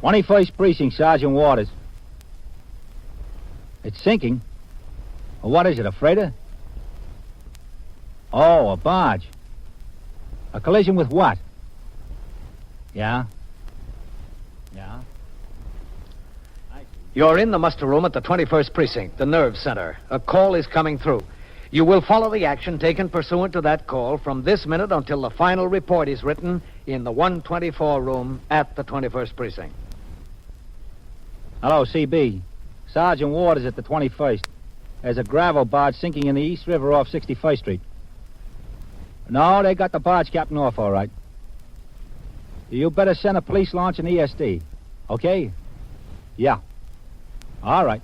21st Precinct, Sergeant Waters. It's sinking? Well, what is it, a freighter? Oh, a barge. A collision with what? Yeah? Yeah? You're in the muster room at the 21st Precinct, the nerve center. A call is coming through. You will follow the action taken pursuant to that call from this minute until the final report is written in the 124 room at the 21st Precinct. Hello, CB. Sergeant Waters at the 21st. There's a gravel barge sinking in the East River off 61st Street. No, they got the barge captain off all right. You better send a police launch and ESD. Okay? Yeah. All right.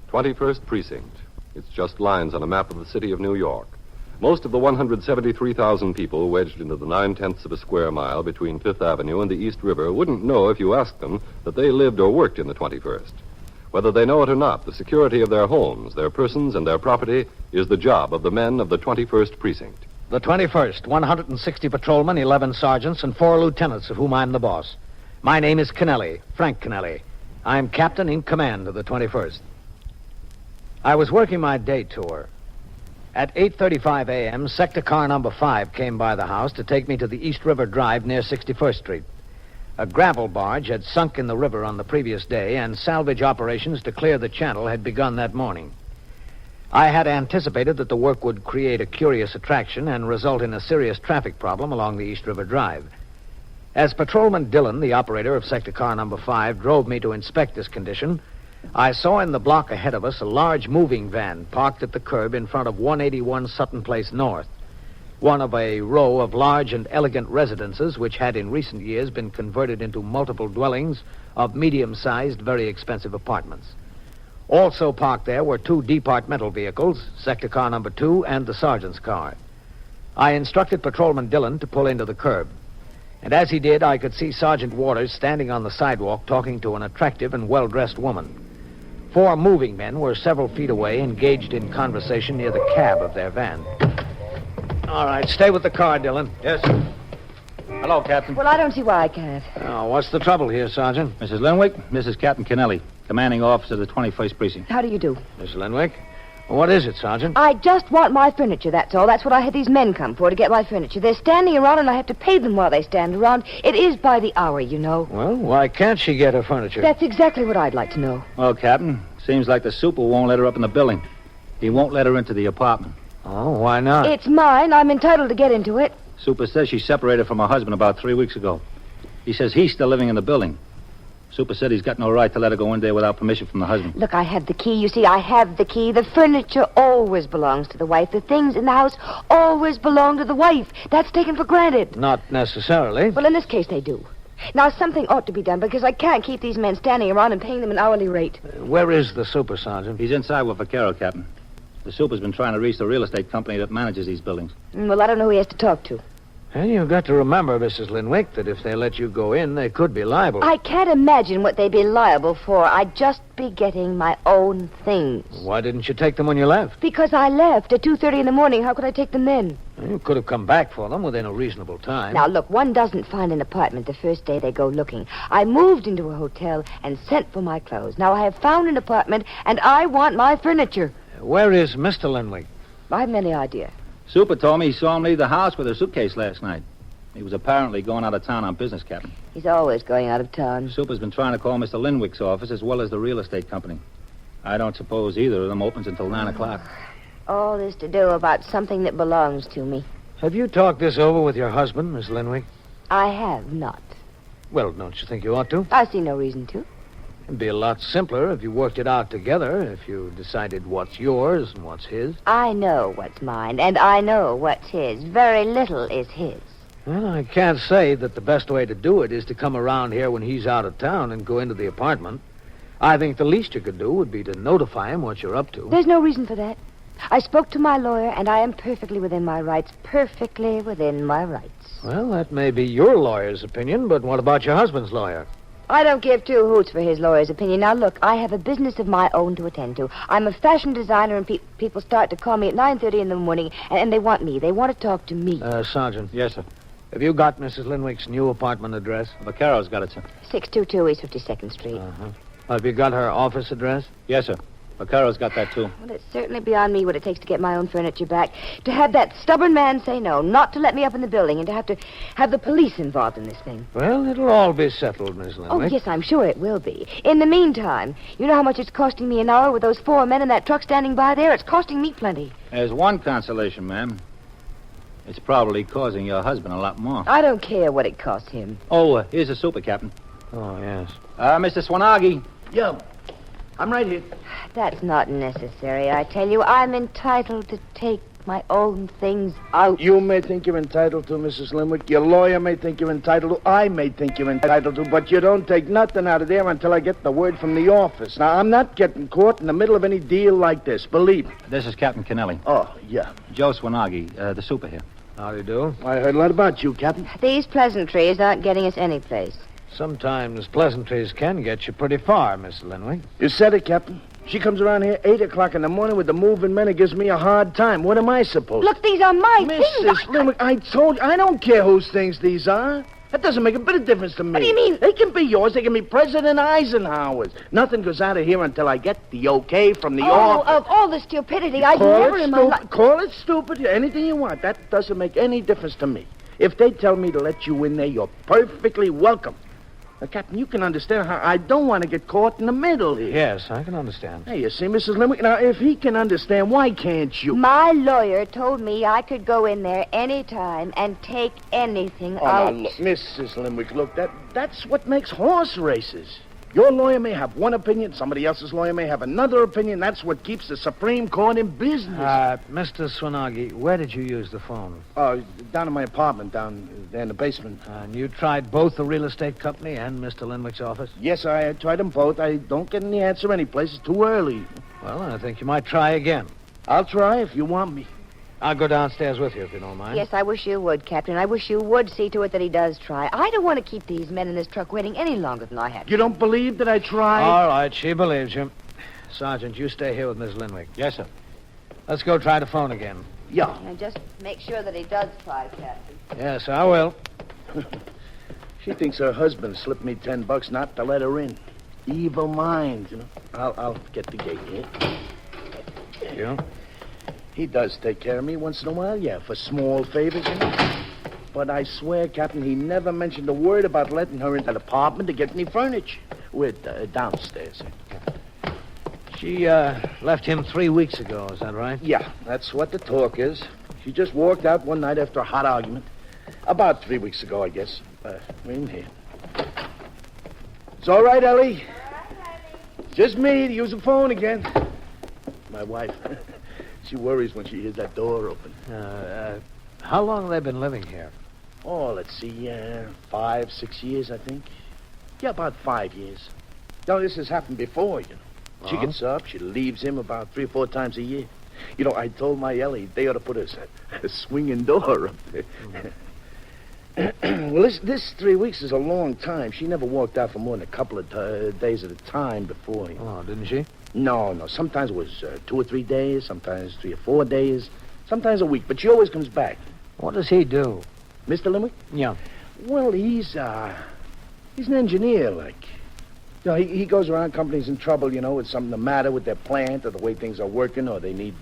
21st Precinct. It's just lines on a map of the city of New York. Most of the 173,000 people wedged into the 9/10 of a square mile between Fifth Avenue and the East River wouldn't know if you asked them that they lived or worked in the 21st. Whether they know it or not, the security of their homes, their persons, and their property is the job of the men of the 21st Precinct. The 21st, 160 patrolmen, 11 sergeants, and 4 lieutenants, of whom I'm the boss. My name is Kennelly, Frank Kennelly. I'm captain in command of the 21st. I was working my day tour. At 8:35 a.m., sector car number 5 came by the house to take me to the East River Drive near 61st Street. A gravel barge had sunk in the river on the previous day, and salvage operations to clear the channel had begun that morning. I had anticipated that the work would create a curious attraction and result in a serious traffic problem along the East River Drive. As Patrolman Dillon, the operator of sector car number 5, drove me to inspect this condition, I saw in the block ahead of us a large moving van parked at the curb in front of 181 Sutton Place North, one of a row of large and elegant residences which had in recent years been converted into multiple dwellings of medium-sized, very expensive apartments. Also parked there were 2 departmental vehicles, sector car number 2 and the sergeant's car. I instructed Patrolman Dillon to pull into the curb. And as he did, I could see Sergeant Waters standing on the sidewalk talking to an attractive and well-dressed woman. 4 moving men were several feet away, engaged in conversation near the cab of their van. All right, stay with the car, Dillon. Yes, sir. Hello, Captain. Well, I don't see why I can't. Oh, what's the trouble here, Sergeant? Mrs. Linwick, this is Captain Kennelly, commanding officer of the 21st Precinct. How do you do? Miss Linwick? What is it, Sergeant? I just want my furniture, that's all. That's what I had these men come for, to get my furniture. They're standing around, and I have to pay them while they stand around. It is by the hour, you know. Well, why can't she get her furniture? That's exactly what I'd like to know. Well, Captain, seems like the super won't let her up in the building. He won't let her into the apartment. Oh, why not? It's mine. I'm entitled to get into it. Super says she separated from her husband about 3 weeks ago. He says he's still living in the building. Super said he's got no right to let her go in there without permission from the husband. Look, I have the key. You see, I have the key. The furniture always belongs to the wife. The things in the house always belong to the wife. That's taken for granted. Not necessarily. Well, in this case, they do. Now, something ought to be done, because I can't keep these men standing around and paying them an hourly rate. Where is the super, Sergeant? He's inside with Vaquero, Captain. The super's been trying to reach the real estate company that manages these buildings. Well, I don't know who he has to talk to. And you've got to remember, Mrs. Linwick, that if they let you go in, they could be liable. I can't imagine what they'd be liable for. I'd just be getting my own things. Why didn't you take them when you left? Because I left at 2:30 in the morning. How could I take them then? You could have come back for them within a reasonable time. Now, look, one doesn't find an apartment the first day they go looking. I moved into a hotel and sent for my clothes. Now, I have found an apartment, and I want my furniture. Where is Mr. Linwick? I haven't any idea. Super told me he saw him leave the house with a suitcase last night. He was apparently going out of town on business, Captain. He's always going out of town. Super's been trying to call Mr. Linwick's office as well as the real estate company. I don't suppose either of them opens until 9 o'clock. All this to do about something that belongs to me. Have you talked this over with your husband, Miss Linwick? I have not. Well, don't you think you ought to? I see no reason to. It'd be a lot simpler if you worked it out together, if you decided what's yours and what's his. I know what's mine, and I know what's his. Very little is his. Well, I can't say that the best way to do it is to come around here when he's out of town and go into the apartment. I think the least you could do would be to notify him what you're up to. There's no reason for that. I spoke to my lawyer, and I am perfectly within my rights. Perfectly within my rights. Well, that may be your lawyer's opinion, but what about your husband's lawyer? I don't give 2 hoots for his lawyer's opinion. Now, look, I have a business of my own to attend to. I'm a fashion designer, and people start to call me at 9:30 in the morning, and they want me. They want to talk to me. Sergeant. Yes, sir. Have you got Mrs. Linwick's new apartment address? Vaccaro's got it, sir. 622 East 52nd Street. Uh-huh. Have you got her office address? Yes, sir. Vaccaro's got that, too. Well, it's certainly beyond me what it takes to get my own furniture back. To have that stubborn man say no, not to let me up in the building, and to have the police involved in this thing. Well, it'll all be settled, Miss Linwick. Oh, yes, I'm sure it will be. In the meantime, you know how much it's costing me an hour with those 4 men in that truck standing by there? It's costing me plenty. There's one consolation, ma'am. It's probably causing your husband a lot more. I don't care what it costs him. Oh, here's a super, Captain. Oh, yes. Mr. Swanagi. Yeah, I'm right here. That's not necessary, I tell you. I'm entitled to take my own things out. You may think you're entitled to, Mrs. Linwick. Your lawyer may think you're entitled to. I may think you're entitled to. But you don't take nothing out of there until I get the word from the office. Now, I'm not getting caught in the middle of any deal like this. Believe me. This is Captain Kennelly. Oh, yeah. Joe Swanagi, the super here. How do you do? I heard a lot about you, Captain. These pleasantries aren't getting us anyplace. Sometimes pleasantries can get you pretty far, Miss Linwick. You said it, Captain. She comes around here 8 o'clock in the morning with the moving men and gives me a hard time. What am I supposed Look, these are my things. Mrs. Linwick, I told you, I don't care whose things these are. That doesn't make a bit of difference to me. What do you mean? They can be yours. They can be President Eisenhower's. Nothing goes out of here until I get the okay from the office. Of all the stupidity, I've Call never it in my stupid. life... Call it stupid. Anything you want. That doesn't make any difference to me. If they tell me to let you in there, you're perfectly welcome. Now, Captain, you can understand how I don't want to get caught in the middle here. Yes, I can understand. Hey, you see, Mrs. Linwick, now, if he can understand, why can't you? My lawyer told me I could go in there any time and take anything Oh, out. now, look, Mrs. Linwick, look, that's what makes horse races. Your lawyer may have one opinion, somebody else's lawyer may have another opinion. That's what keeps the Supreme Court in business. Mr. Swanagi, where did you use the phone? Down in my apartment, down there in the basement. And you tried both the real estate company and Mr. Linwick's office? Yes, I tried them both. I don't get any answer anyplace. It's too early. Well, I think you might try again. I'll try if you want me. I'll go downstairs with you if you don't mind. Yes, I wish you would, Captain. I wish you would see to it that he does try. I don't want to keep these men in this truck waiting any longer than I have. You don't believe that I tried? All right, she believes you. Sergeant, you stay here with Miss Linwick. Yes, sir. Let's go try the phone again. Yeah. Now, just make sure that he does try, Captain. Yes, I will. She thinks her husband slipped me $10 not to let her in. Evil mind, you know. I'll get the gate here. You? He does take care of me once in a while, yeah, for small favors, you know. But I swear, Captain, he never mentioned a word about letting her into the apartment to get any furniture. We're downstairs. She left him 3 weeks ago, is that right? Yeah, that's what the talk is. She just walked out one night after a hot argument. About 3 weeks ago, I guess. In here. It's all right, Ellie. Just me to use the phone again. My wife. She worries when she hears that door open. How long have they been living here? Oh, let's see, 5, 6 years, I think. Yeah, about 5 years. No, this has happened before, you know. She gets up, she leaves him about 3 or 4 times a year. You know, I told my Ellie they ought to put a swinging door up there. Well, this 3 weeks is a long time. She never walked out for more than a couple of days at a time before. You know. Oh, didn't she? No. Sometimes it was 2 or 3 days, sometimes 3 or 4 days, sometimes a week. But she always comes back. What does he do? Mr. Linwick? Yeah. Well, he's an engineer, like. You know, he goes around companies in trouble, you know, with something the matter with their plant or the way things are working or they need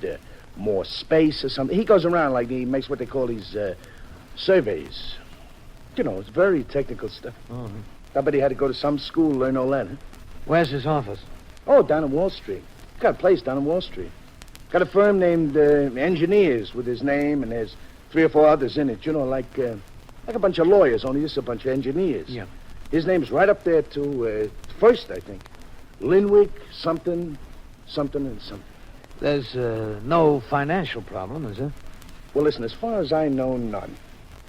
more space or something. He goes around like he makes what they call these surveys. You know, it's very technical stuff. Mm-hmm. I bet he had to go to some school, learn all that, huh? Where's his office? Oh, down in Wall Street. Got a place down in Wall Street. Got a firm named Engineers with his name, and there's 3 or 4 others in it. You know, like a bunch of lawyers, only just a bunch of engineers. Yeah. His name's right up there, too. First, I think. Linwick, something, and something. There's no financial problem, is there? Well, listen, as far as I know, none.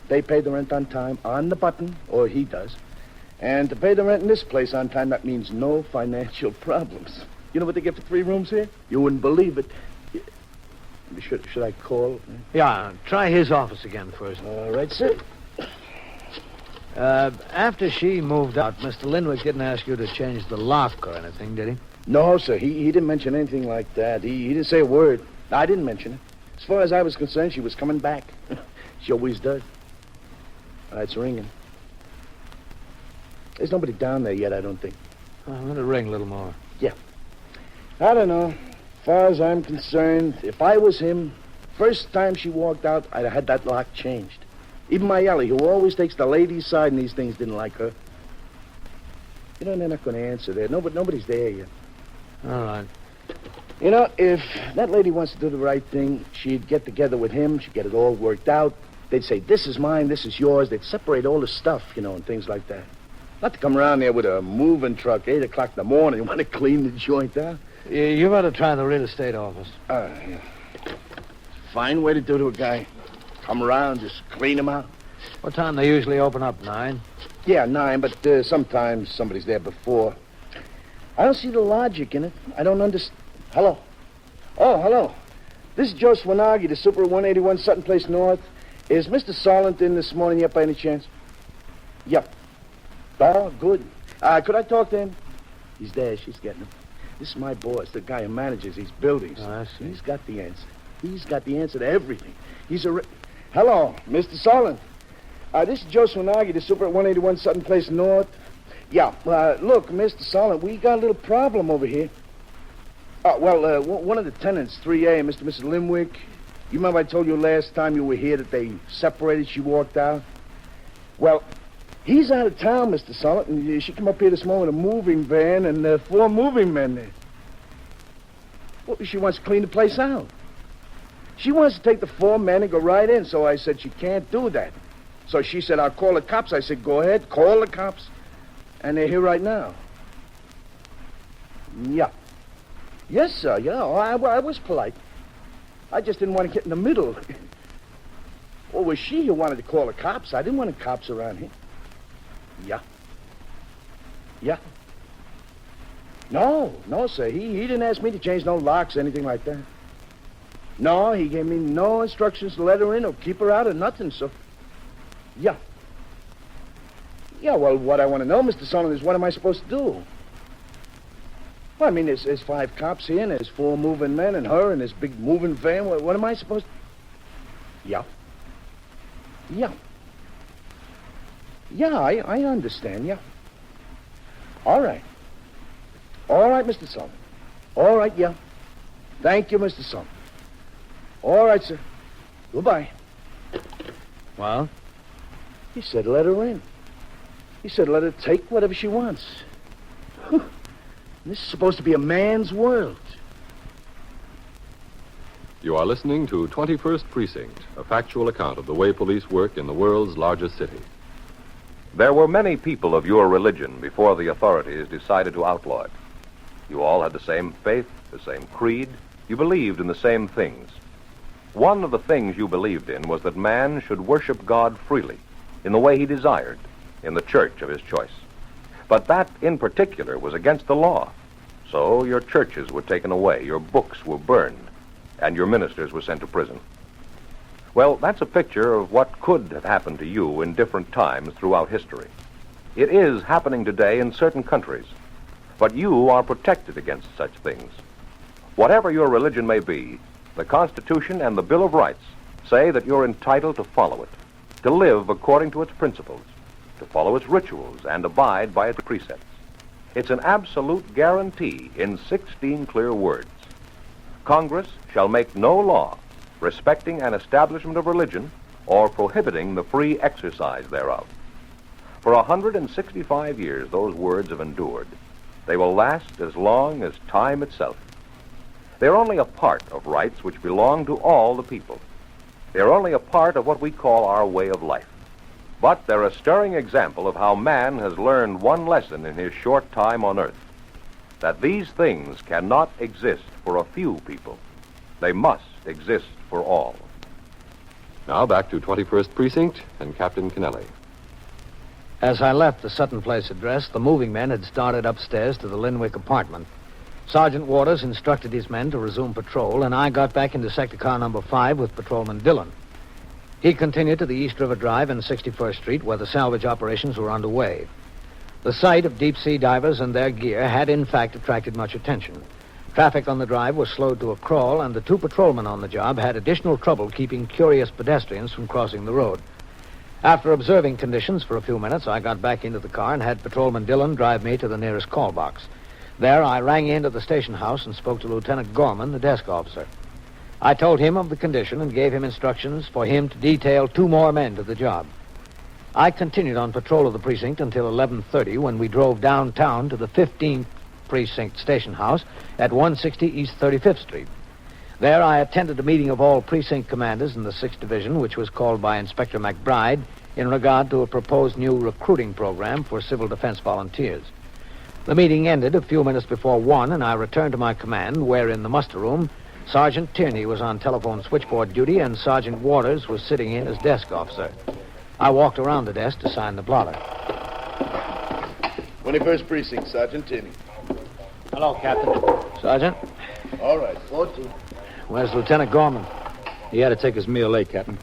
They pay the rent on time, on the button, or he does. And to pay the rent in this place on time, that means no financial problems. You know what they get for 3 rooms here? You wouldn't believe it. Should I call? Yeah, try his office again first. All right, sir. After she moved out, Mr. Linwick didn't ask you to change the lock or anything, did he? No, sir. He didn't mention anything like that. He didn't say a word. I didn't mention it. As far as I was concerned, she was coming back. She always does. It's ringing. There's nobody down there yet, I don't think. Let it ring a little more. I don't know. As far as I'm concerned, if I was him, first time she walked out, I'd have had that lock changed. Even my Ellie, who always takes the lady's side in these things, didn't like her. You know, they're not going to answer there. Nobody's there yet. All right. You know, if that lady wants to do the right thing, she'd get together with him. She'd get it all worked out. They'd say, this is mine, this is yours. They'd separate all the stuff, and things like that. Not to come around there with a moving truck, 8 o'clock in the morning. You want to clean the joint out? You ought to try the real estate office. Yeah. Fine way to do to a guy. Come around, just clean him out. What time they usually open up, 9? Yeah, 9, but sometimes somebody's there before. I don't see the logic in it. I don't understand. Hello? Oh, hello. This is Joe Swanagi, the super at 181 Sutton Place North. Is Mr. Solent in this morning yet by any chance? Yep. Oh, good. Could I talk to him? He's there. She's getting him. This is my boss, the guy who manages these buildings. Oh, I see. He's got the answer. He's got the answer to everything. Hello, Mr. Solent. This is Joe Swanagi, the super at 181 Sutton Place North. Yeah, look, Mr. Solent, we got a little problem over here. One of the tenants, 3A, Mr. and Mrs. Limwick. You remember I told you last time you were here that they separated, she walked out? Well, he's out of town, Mr. Solent, and she came up here this morning with a moving van and 4 moving men there. Well, she wants to clean the place out. She wants to take the 4 men and go right in, so I said she can't do that. So she said, I'll call the cops. I said, go ahead, call the cops. And they're here right now. Yeah. Yes, sir, yeah. I was polite. I just didn't want to get in the middle. Well, it was she who wanted to call the cops. I didn't want the cops around here. Yeah. Yeah. No, sir. He didn't ask me to change no locks or anything like that. No, he gave me no instructions to let her in or keep her out or nothing, so... Yeah. Yeah, well, what I want to know, Mr. Solomon, is what am I supposed to do? Well, I mean, there's 5 cops here, and there's 4 moving men, and her, and this big moving van. What am I supposed to... Yeah. Yeah. Yeah, I understand, yeah. All right. All right, Mr. Solomon. All right, yeah. Thank you, Mr. Solomon. All right, sir. Goodbye. Well? He said let her in. He said let her take whatever she wants. This is supposed to be a man's world. You are listening to 21st Precinct, a factual account of the way police work in the world's largest city. There were many people of your religion before the authorities decided to outlaw it. You all had the same faith, the same creed. You believed in the same things. One of the things you believed in was that man should worship God freely, in the way he desired, in the church of his choice. But that, in particular, was against the law. So your churches were taken away, your books were burned, and your ministers were sent to prison. Well, that's a picture of what could have happened to you in different times throughout history. It is happening today in certain countries, but you are protected against such things. Whatever your religion may be, the Constitution and the Bill of Rights say that you're entitled to follow it, to live according to its principles, to follow its rituals, and abide by its precepts. It's an absolute guarantee in 16 clear words. Congress shall make no law respecting an establishment of religion or prohibiting the free exercise thereof. For 165 years, those words have endured. They will last as long as time itself. They're only a part of rights which belong to all the people. They're only a part of what we call our way of life. But they're a stirring example of how man has learned one lesson in his short time on earth, that these things cannot exist for a few people. They must exist for all. Now back to 21st Precinct and Captain Kennelly. As I left the Sutton Place address, the moving men had started upstairs to the Linwick apartment. Sergeant Waters instructed his men to resume patrol, and I got back into sector car number 5 with Patrolman Dillon. He continued to the East River Drive and 61st Street, where the salvage operations were underway. The sight of deep-sea divers and their gear had, in fact, attracted much attention. Traffic on the drive was slowed to a crawl, and the 2 patrolmen on the job had additional trouble keeping curious pedestrians from crossing the road. After observing conditions for a few minutes, I got back into the car and had Patrolman Dillon drive me to the nearest call box. There, I rang into the station house and spoke to Lieutenant Gorman, the desk officer. I told him of the condition and gave him instructions for him to detail 2 more men to the job. I continued on patrol of the precinct until 11:30 when we drove downtown to the 15th Precinct station house at 160 East 35th Street. There, I attended a meeting of all precinct commanders in the 6th Division, which was called by Inspector McBride in regard to a proposed new recruiting program for civil defense volunteers. The meeting ended a few minutes before 1, and I returned to my command, where in the muster room, Sergeant Tierney was on telephone switchboard duty, and Sergeant Waters was sitting in as desk officer. I walked around the desk to sign the blotter. 21st Precinct, Sergeant Tinney. Hello, Captain. Sergeant, All right, 14. where's Lieutenant Gorman? He had to take his meal late, Captain.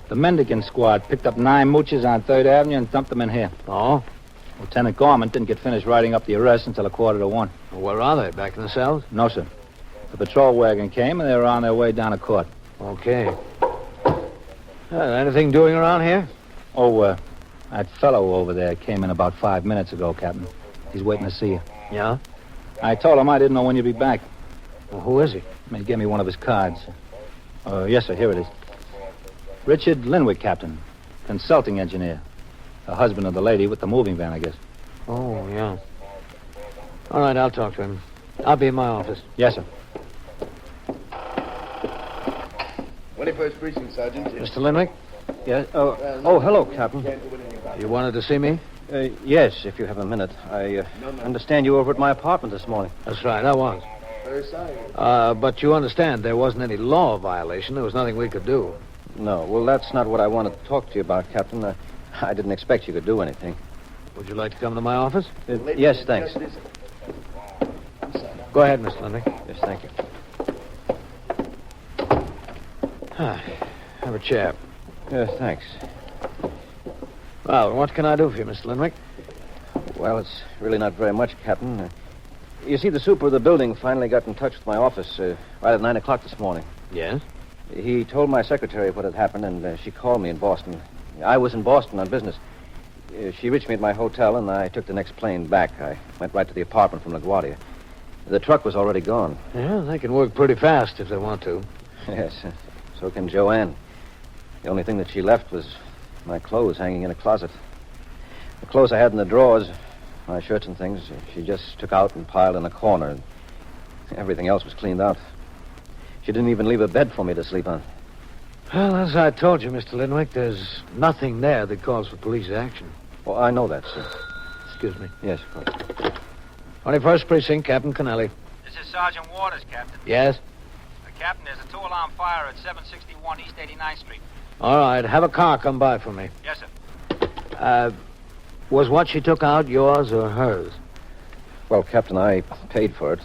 The Mendicant squad picked up 9 mooches on 3rd Avenue and dumped them in here. Oh? Lieutenant Gorman didn't get finished writing up the arrest until 1:15. Where are they? Back in the cells? No, sir. The patrol wagon came, and they were on their way down to court. Okay. Anything doing around here? Oh, that fellow over there came in about 5 minutes ago, Captain. He's waiting to see you. Yeah? I told him I didn't know when you'd be back. Well, who is he? He gave me one of his cards. Yes, sir, here it is. Richard Linwick, Captain. Consulting engineer. The husband of the lady with the moving van, I guess. Oh, yeah. All right, I'll talk to him. I'll be in my office. Yes, sir. 21st Precinct, Sergeant. Mr. Linwick, Yes. Oh, hello, Captain. you wanted to see me? Yes, if you have a minute. I understand you were over at my apartment this morning. That's right, I was. But you understand there wasn't any law violation. There was nothing we could do. No, well, that's not what I wanted to talk to you about, Captain. I didn't expect you could do anything. Would you like to come to my office? Yes, thanks. Go ahead, Mr. Linwick. Yes, thank you. Have a chair. Thanks. Well, what can I do for you, Mr. Linwick? Well, it's really not very much, Captain. You see, the super of the building finally got in touch with my office right at 9 o'clock this morning. Yes? He told my secretary what had happened, and she called me in Boston. I was in Boston on business. She reached me at my hotel, and I took the next plane back. I went right to the apartment from LaGuardia. The truck was already gone. Yeah, they can work pretty fast if they want to. Yes, so can Joanne. The only thing that she left was my clothes hanging in a closet. The clothes I had in the drawers, my shirts and things, she just took out and piled in a corner. Everything else was cleaned out. She didn't even leave a bed for me to sleep on. Well, as I told you, Mr. Linwick, there's nothing there that calls for police action. Oh, I know that, sir. Excuse me. Yes, of course. 21st Precinct, Captain Kennelly. This is Sergeant Waters, Captain. Yes? Captain, there's a 2-alarm fire at 761 East 89th Street. All right, have a car come by for me. Yes, sir. Was what she took out yours or hers? Well, Captain, I paid for it,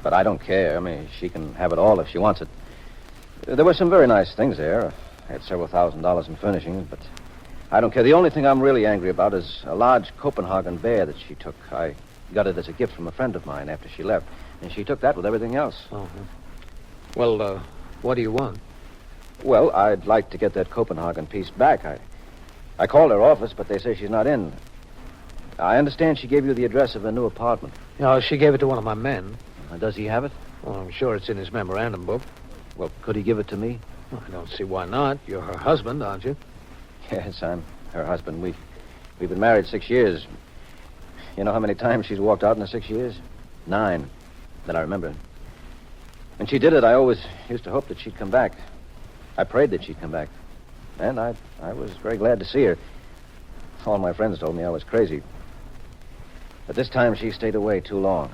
but I don't care. I mean, she can have it all if she wants it. There were some very nice things there. I had several $1,000s in furnishings, but I don't care. The only thing I'm really angry about is a large Copenhagen bear that she took. I got it as a gift from a friend of mine after she left, and she took that with everything else. Uh-huh. Well, what do you want? Well, I'd like to get that Copenhagen piece back. I called her office, but they say she's not in. I understand she gave you the address of a new apartment. No, she gave it to one of my men. Does he have it? Well, I'm sure it's in his memorandum book. Well, could he give it to me? Well, I don't see why not. You're her husband, aren't you? Yes, I'm her husband. We've been married 6 years. You know how many times she's walked out in the 6 years? 9, that I remember. When she did it, I always used to hope that she'd come back. I prayed that she'd come back. And I was very glad to see her. All my friends told me I was crazy. But this time she stayed away too long.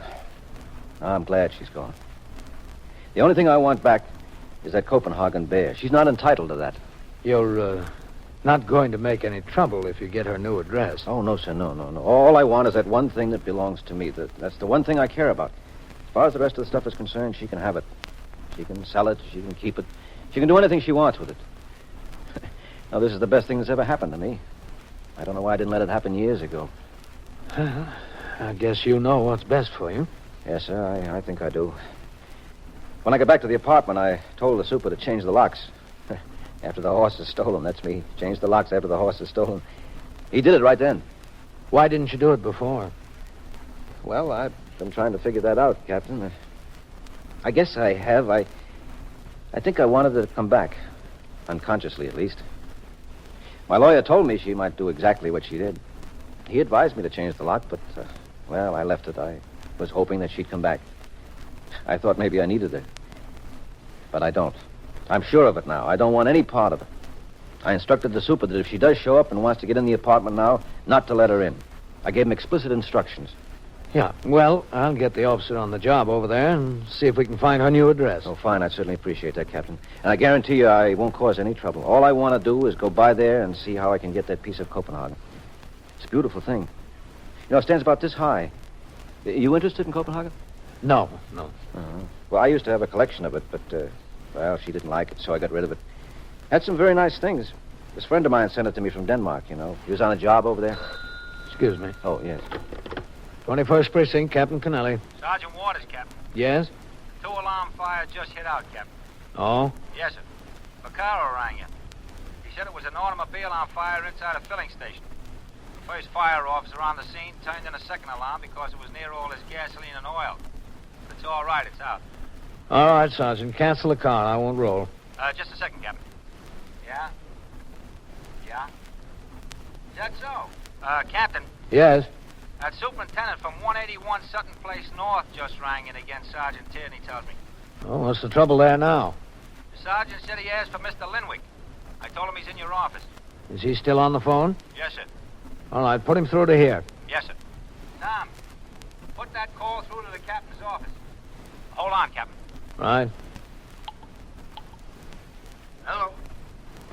I'm glad she's gone. The only thing I want back is that Copenhagen bear. She's not entitled to that. You're, not going to make any trouble if you get her new address. Oh, no, sir, no. All I want is that one thing that belongs to me. That's the one thing I care about. As far as the rest of the stuff is concerned, she can have it. She can sell it. She can keep it. She can do anything she wants with it. Now, this is the best thing that's ever happened to me. I don't know why I didn't let it happen years ago. I guess you know what's best for you. Yes, sir, I think I do. When I got back to the apartment, I told the super to change the locks. After the horse is stolen, that's me. Change the locks after the horse is stolen. He did it right then. Why didn't you do it before? Well, I've been trying to figure that out, Captain. I guess I have. I think I wanted her to come back. Unconsciously, at least. My lawyer told me she might do exactly what she did. He advised me to change the lock, but, well, I left it. I was hoping that she'd come back. I thought maybe I needed her. But I don't. I'm sure of it now. I don't want any part of it. I instructed the super that if she does show up and wants to get in the apartment now, not to let her in. I gave him explicit instructions. Yeah, well, I'll get the officer on the job over there and see if we can find her new address. Oh, fine. I'd certainly appreciate that, Captain. And I guarantee you I won't cause any trouble. All I want to do is go by there and see how I can get that piece of Copenhagen. It's a beautiful thing. You know, it stands about this high. You interested in Copenhagen? No. Uh-huh. Well, I used to have a collection of it, but, well, she didn't like it, so I got rid of it. Had some very nice things. This friend of mine sent it to me from Denmark, you know. He was on a job over there. Excuse me. Oh, yes. 21st Precinct, Captain Kennelly. Sergeant Waters, Captain. Yes? 2-alarm fire just hit out, Captain. Oh? Yes, sir. Vaccaro rang you. He said it was an automobile on fire inside a filling station. The first fire officer on the scene turned in a second alarm because it was near all his gasoline and oil. But it's all right, it's out. All right, Sergeant. Cancel the car. I won't roll. Just a second, Captain. Yeah? Yeah? Is that so? Captain, Yes? that superintendent from 181 Sutton Place North just rang in again, Sergeant Tierney tells me. Oh, what's the trouble there now? The sergeant said he asked for Mr. Linwick. I told him he's in your office. Is he still on the phone? Yes, sir. All right, put him through to here. Yes, sir. Tom, put that call through to the captain's office. Hold on, Captain. Right. Hello.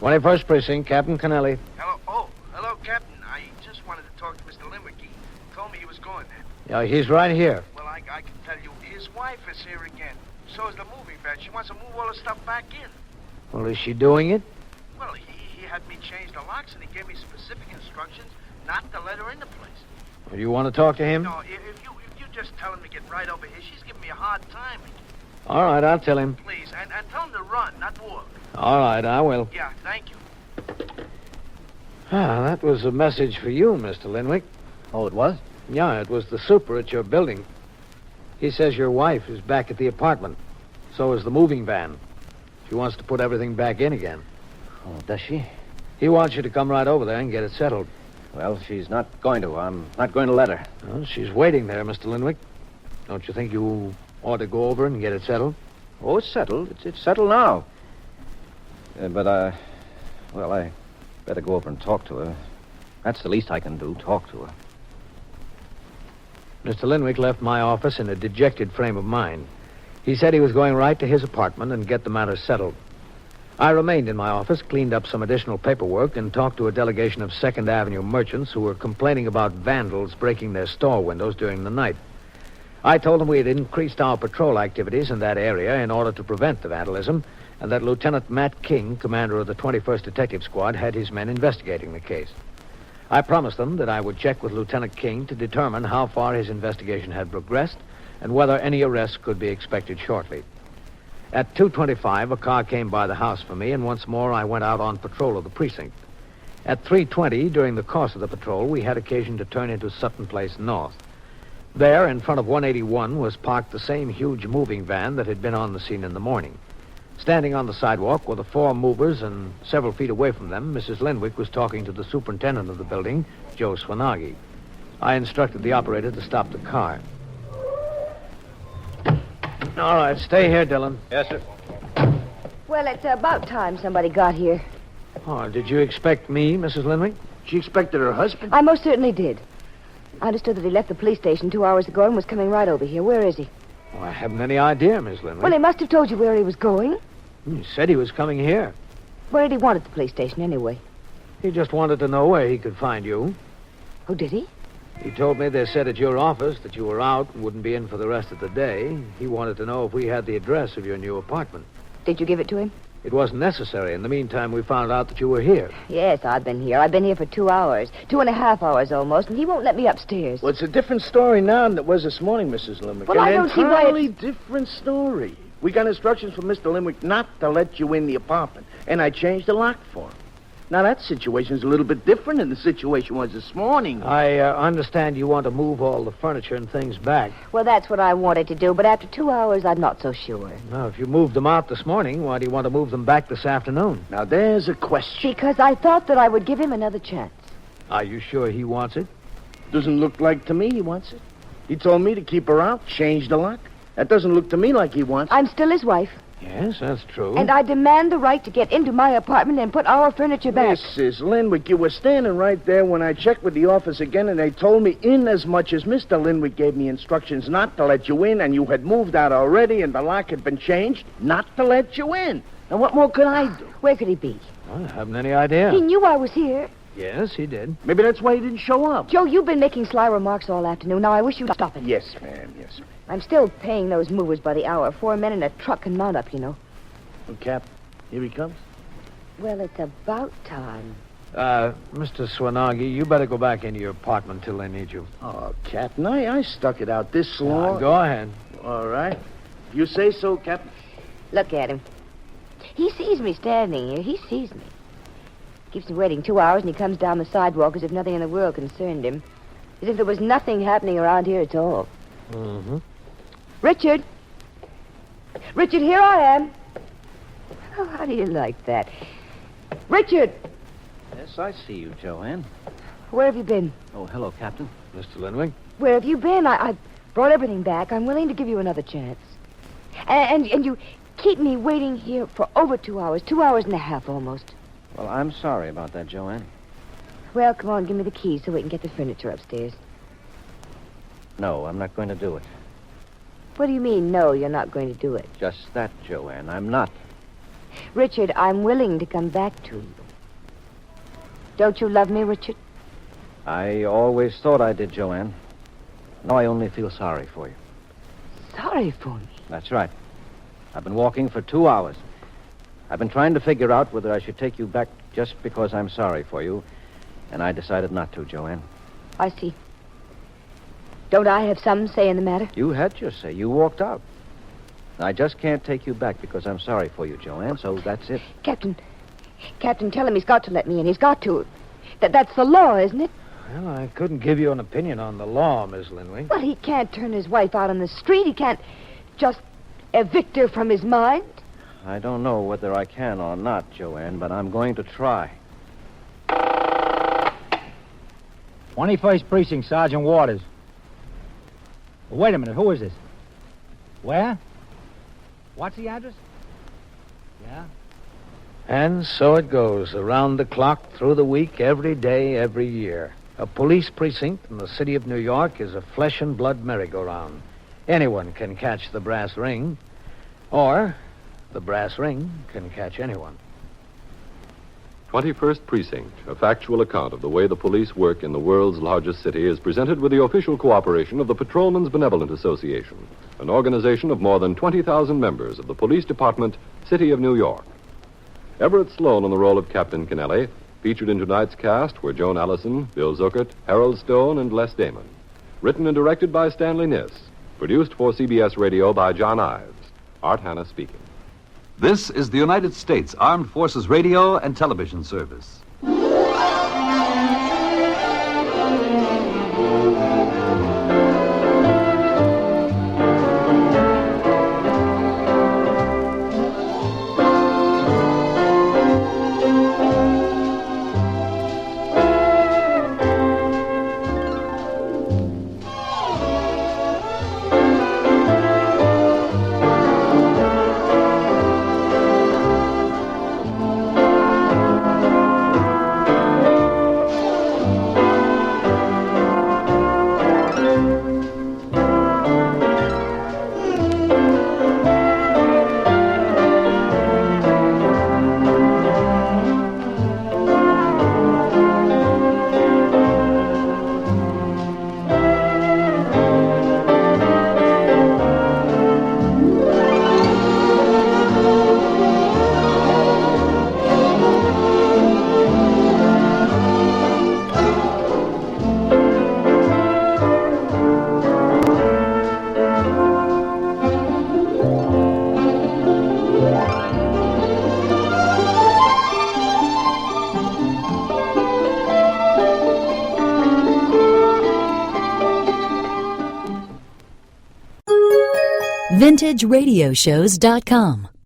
21st Precinct, Captain Kennelly. Hello. Oh, hello, Captain. I just wanted to talk to Mr. Linwick. He told me he was going there. Yeah, he's right here. Well, I can tell you, his wife is here again. So is the moving van. She wants to move all the stuff back in. Well, is she doing it? Well, he had me change the locks, and he gave me specific instructions not to let her in the place. Well, you want to talk to him? No, if you just tell him to get right over here, she's giving me a hard time. All right, I'll tell him. Please, and tell him to run, not walk. All right, I will. Yeah, thank you. Ah, that was a message for you, Mr. Linwick. Oh, it was? Yeah, it was the super at your building. He says your wife is back at the apartment. So is the moving van. She wants to put everything back in again. Oh, does she? He wants you to come right over there and get it settled. Well, she's not going to. I'm not going to let her. Well, she's waiting there, Mr. Linwick. Don't you think you ought to go over and get it settled? Oh, it's settled. It's settled now. Well, I better go over and talk to her. That's the least I can do, talk to her. Mr. Linwick left my office in a dejected frame of mind. He said he was going right to his apartment and get the matter settled. I remained in my office, cleaned up some additional paperwork, and talked to a delegation of 2nd Avenue merchants who were complaining about vandals breaking their store windows during the night. I told them we had increased our patrol activities in that area in order to prevent the vandalism, and that Lieutenant Matt King, commander of the 21st Detective Squad, had his men investigating the case. I promised them that I would check with Lieutenant King to determine how far his investigation had progressed and whether any arrests could be expected shortly. At 2:25, a car came by the house for me, and once more I went out on patrol of the precinct. At 3:20, during the course of the patrol, we had occasion to turn into Sutton Place North. There, in front of 181, was parked the same huge moving van that had been on the scene in the morning. Standing on the sidewalk were the 4 movers, and several feet away from them, Mrs. Linwick was talking to the superintendent of the building, Joe Swanagi. I instructed the operator to stop the car. All right, stay here, Dillon. Yes, sir. Well, it's about time somebody got here. Oh, did you expect me, Mrs. Linwick? She expected her husband? I most certainly did. I understood that he left the police station 2 hours ago and was coming right over here. Where is he? Oh, I haven't any idea, Miss Linwick. Well, he must have told you where he was going. He said he was coming here. Where did he want at the police station, anyway? He just wanted to know where he could find you. Oh, did he? He told me they said at your office that you were out and wouldn't be in for the rest of the day. He wanted to know if we had the address of your new apartment. Did you give it to him? It wasn't necessary. In the meantime, we found out that you were here. Yes, I've been here. I've been here for 2 hours. 2.5 hours almost, and he won't let me upstairs. Well, it's a different story now than it was this morning, Mrs. Linwick. Well, I don't see why An entirely different story. We got instructions from Mr. Linwick not to let you in the apartment, and I changed the lock for him. Now, that situation's a little bit different than the situation was this morning. I understand you want to move all the furniture and things back. Well, that's what I wanted to do, but after 2 hours, I'm not so sure. Now, if you moved them out this morning, why do you want to move them back this afternoon? Now, there's a question. Because I thought that I would give him another chance. Are you sure he wants it? Doesn't look like to me he wants it. He told me to keep her out, change the lock. That doesn't look to me like he wants it. I'm still his wife. Yes, that's true. And I demand the right to get into my apartment and put our furniture back. Mrs. Linwick, you were standing right there when I checked with the office again, and they told me inasmuch as Mr. Linwick gave me instructions not to let you in, and you had moved out already, and the lock had been changed, not to let you in. Now, what more could I do? Where could he be? Well, I haven't any idea. He knew I was here. Yes, he did. Maybe that's why he didn't show up. Joe, you've been making sly remarks all afternoon. Now, I wish you'd stop it. Yes, ma'am, yes, ma'am. I'm still paying those movers by the hour. 4 men in a truck can mount up, you know. Well, Cap, here he comes. Well, it's about time. Mr. Swanagi, you better go back into your apartment till they need you. Oh, Captain, I stuck it out this long. Go ahead. All right. If you say so, Captain. Look at him. He sees me standing here. He sees me. Keeps me waiting 2 hours, and he comes down the sidewalk as if nothing in the world concerned him. As if there was nothing happening around here at all. Mm-hmm. Richard! Richard, here I am. Oh, how do you like that? Richard! Yes, I see you, Joanne. Where have you been? Oh, hello, Captain. Mr. Linwick? Where have you been? I brought everything back. I'm willing to give you another chance. And you keep me waiting here for over 2 hours. 2 hours and a half, almost. Well, I'm sorry about that, Joanne. Well, come on, give me the keys so we can get the furniture upstairs. No, I'm not going to do it. What do you mean, no, you're not going to do it? Just that, Joanne. I'm not. Richard, I'm willing to come back to you. Don't you love me, Richard? I always thought I did, Joanne. No, I only feel sorry for you. Sorry for me? That's right. I've been walking for 2 hours. I've been trying to figure out whether I should take you back just because I'm sorry for you, and I decided not to, Joanne. I see. Don't I have some say in the matter? You had your say. You walked out. I just can't take you back because I'm sorry for you, Joanne, so that's it. Captain, tell him he's got to let me in. He's got to. That's the law, isn't it? Well, I couldn't give you an opinion on the law, Miss Linwick. Well, he can't turn his wife out on the street. He can't just evict her from his mind. I don't know whether I can or not, Joanne, but I'm going to try. 21st Precinct, Sergeant Waters. Wait a minute, who is this? Where? What's the address? Yeah? And so it goes, around the clock, through the week, every day, every year. A police precinct in the city of New York is a flesh and blood merry-go-round. Anyone can catch the brass ring, or the brass ring can catch anyone. 21st Precinct, a factual account of the way the police work in the world's largest city, is presented with the official cooperation of the Patrolmen's Benevolent Association, an organization of more than 20,000 members of the Police Department, City of New York. Everett Sloan in the role of Captain Kennelly. Featured in tonight's cast were Joan Allison, Bill Zuckert, Harold Stone, and Les Damon. Written and directed by Stanley Niss. Produced for CBS Radio by John Ives. Art Hanna speaking. This is the United States Armed Forces Radio and Television Service. VintageRadioshows.com.